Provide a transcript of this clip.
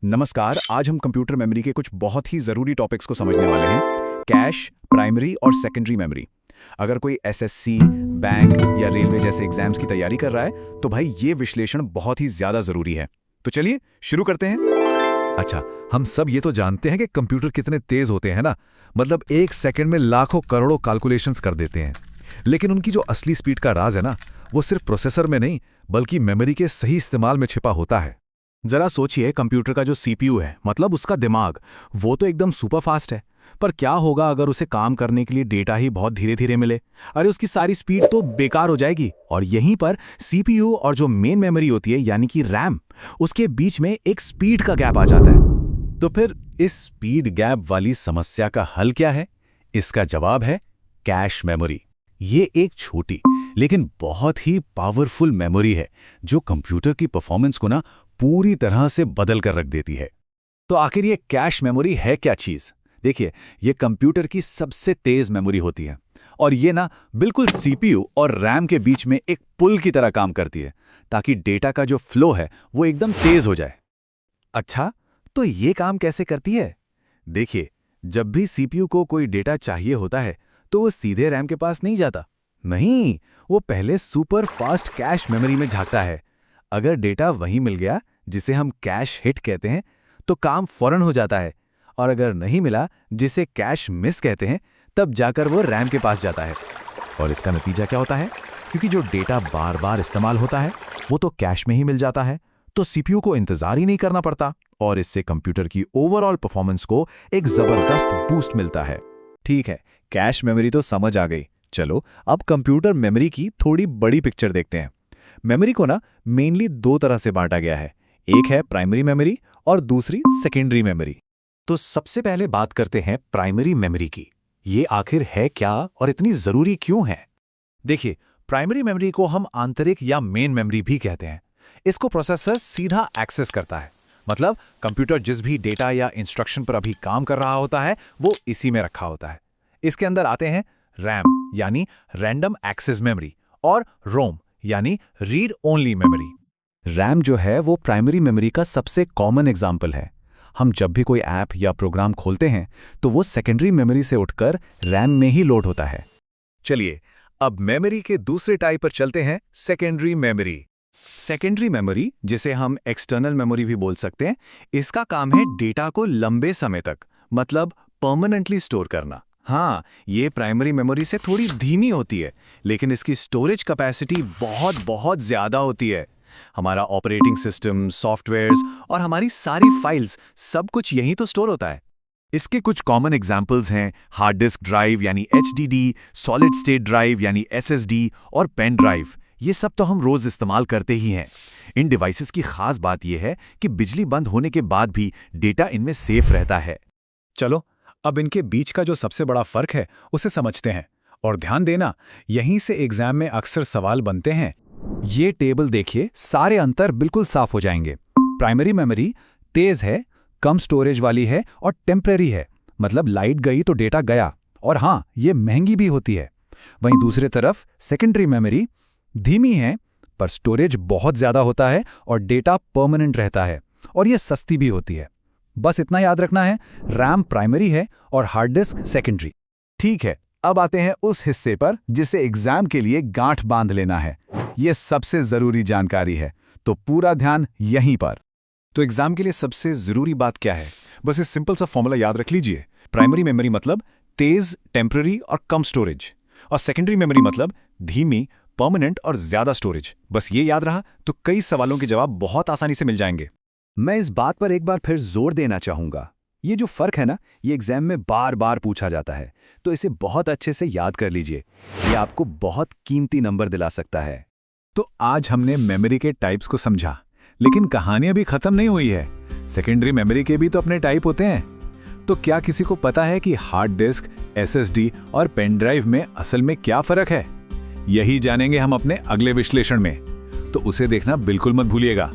नमस्कार। आज हम कंप्यूटर मेमोरी के कुछ बहुत ही ज़रूरी टॉपिक्स को समझने वाले हैं। कैश, प्राइमरी और सेकेंडरी मेमोरी। अगर कोई एसएससी, बैंक या रेलवे जैसे एग्जाम्स की तैयारी कर रहा है तो भाई ये विश्लेषण बहुत ही ज़्यादा ज़रूरी है। तो चलिए शुरू करते हैं। अच्छा, हम सब ये तो जानते हैं कि कंप्यूटर कितने तेज होते हैं ना। मतलब एक सेकंड में लाखों करोड़ों कैलकुलेशंस कर देते हैं। लेकिन उनकी जो असली स्पीड का राज है ना, वो सिर्फ प्रोसेसर में नहीं बल्कि मेमोरी के सही इस्तेमाल में छिपा होता है। जरा सोचिए, कंप्यूटर का जो सीपीयू है, मतलब उसका दिमाग, वो तो एकदम सुपर फास्ट है। पर क्या होगा अगर उसे काम करने के लिए डेटा ही बहुत धीरे धीरे मिले? अरे उसकी सारी स्पीड तो बेकार हो जाएगी। और यहीं पर सीपीयू और जो मेन मेमोरी होती है यानी कि रैम, उसके बीच में एक स्पीड का गैप आ जाता है। तो फिर इस स्पीड गैप वाली समस्या का हल क्या है? इसका जवाब है कैश मेमोरी। ये एक छोटी लेकिन बहुत ही पावरफुल मेमोरी है जो कंप्यूटर की परफॉर्मेंस को ना पूरी तरह से बदल कर रख देती है। तो आखिर ये कैश मेमोरी है क्या चीज़? देखिए, ये कंप्यूटर की सबसे तेज मेमोरी होती है और ये ना बिल्कुल सीपीयू और रैम के बीच में एक पुल की तरह काम करती है ताकि डेटा का जो फ्लो है वो एकदम तेज हो जाए। अच्छा, तो ये काम कैसे करती है? देखिए, जब भी सीपीयू को कोई डेटा चाहिए होता है तो वो सीधे रैम के पास नहीं जाता। नहीं, वो पहले सुपर फास्ट कैश मेमोरी में झांकता है। अगर डेटा वहीं मिल गया, जिसे हम कैश हिट कहते हैं, तो काम फौरन हो जाता है। और अगर नहीं मिला, जिसे कैश मिस कहते हैं, तब जाकर वो रैम के पास जाता है। और इसका नतीजा क्या होता है? क्योंकि जो डेटा बार बार इस्तेमाल होता है वो तो कैश में ही मिल जाता है, तो सीपीयू को इंतजार ही नहीं करना पड़ता और इससे कंप्यूटर की ओवरऑल परफॉर्मेंस को एक जबरदस्त बूस्ट मिलता है। ठीक है, कैश मेमोरी तो समझ आ गई। चलो अब कंप्यूटर मेमोरी की थोड़ी बड़ी पिक्चर देखते हैं। मेमोरी को ना मेनली दो तरह से बांटा गया है। एक है प्राइमरी मेमोरी और दूसरी सेकेंडरी मेमोरी। तो सबसे पहले बात करते हैं प्राइमरी मेमोरी की। ये आखिर है क्या और इतनी जरूरी क्यों है? देखिए, प्राइमरी मेमोरी को हम आंतरिक या मेन मेमोरी भी कहते हैं। इसको प्रोसेसर सीधा एक्सेस करता है। मतलब कंप्यूटर जिस भी डेटा या इंस्ट्रक्शन पर अभी काम कर रहा होता है वो इसी में रखा होता है। इसके अंदर आते हैं रैम यानी रैंडम एक्सेस मेमोरी और रोम यानी रीड ओनली मेमोरी। रैम जो है वो प्राइमरी मेमोरी का सबसे कॉमन एग्जाम्पल है। हम जब भी कोई ऐप या प्रोग्राम खोलते हैं तो वो सेकेंडरी मेमोरी से उठकर रैम में ही लोड होता है। चलिए अब मेमोरी के दूसरे टाइप पर चलते हैं, सेकेंडरी मेमोरी। सेकेंडरी मेमोरी, जिसे हम एक्सटर्नल मेमोरी भी बोल सकते हैं, इसका काम है डेटा को लंबे समय तक, मतलब परमानेंटली स्टोर करना। हाँ, ये प्राइमरी मेमोरी से थोड़ी धीमी होती है, लेकिन इसकी स्टोरेज कैपेसिटी बहुत बहुत ज़्यादा होती है। हमारा ऑपरेटिंग सिस्टम, सॉफ्टवेयर्स और हमारी सारी फाइल्स, सब कुछ यहीं तो स्टोर होता है। इसके कुछ कॉमन एग्जाम्पल्स हैं हार्ड डिस्क ड्राइव यानी एचडीडी, सॉलिड स्टेट ड्राइव यानी एसएसडी और पेन ड्राइव। ये सब तो हम रोज इस्तेमाल करते ही हैं। इन डिवाइसेस की खास बात यह है कि बिजली बंद होने के बाद भी डेटा इनमें सेफ रहता है। चलो अब इनके बीच का जो सबसे बड़ा फर्क है उसे समझते हैं। और ध्यान देना, यहीं से एग्जाम में अक्सर सवाल बनते हैं। ये टेबल देखिए, सारे अंतर बिल्कुल साफ हो जाएंगे। प्राइमरी मेमोरी तेज है, कम स्टोरेज वाली है और टेम्परेरी है, मतलब लाइट गई तो डेटा गया। और हाँ, ये महंगी भी होती है। वहीं दूसरी तरफ सेकेंडरी मेमोरी धीमी है पर स्टोरेज बहुत ज्यादा होता है और डेटा परमानेंट रहता है, और ये सस्ती भी होती है। बस इतना याद रखना है, रैम प्राइमरी है और हार्ड डिस्क सेकेंडरी। ठीक है, अब आते हैं उस हिस्से पर जिसे एग्जाम के लिए गांठ बांध लेना है। यह सबसे जरूरी जानकारी है, तो पूरा ध्यान यहीं पर। तो एग्जाम के लिए सबसे जरूरी बात क्या है? बस इस सिंपल सा फॉर्मूला याद रख लीजिए। प्राइमरी मेमोरी मतलब तेज, टेम्पररी और कम स्टोरेज, और सेकेंडरी मेमोरी मतलब धीमी, परमानेंट और ज्यादा स्टोरेज। बस ये याद रहा तो कई सवालों के जवाब बहुत आसानी से मिल जाएंगे। मैं इस बात पर एक बार फिर जोर देना चाहूंगा, ये जो फर्क है ना, ये एग्जाम में बार बार पूछा जाता है, तो इसे बहुत अच्छे से याद कर लीजिए। ये आपको बहुत कीमती नंबर दिला सकता है। तो आज हमने मेमोरी के टाइप्स को समझा, लेकिन कहानी अभी खत्म नहीं हुई है। सेकेंडरी मेमोरी के भी तो अपने टाइप होते हैं। तो क्या किसी को पता है कि हार्ड डिस्क, एसएसडी और पेन ड्राइव में असल में क्या फर्क है? यही जानेंगे हम अपने अगले विश्लेषण में, तो उसे देखना बिल्कुल मत भूलिएगा।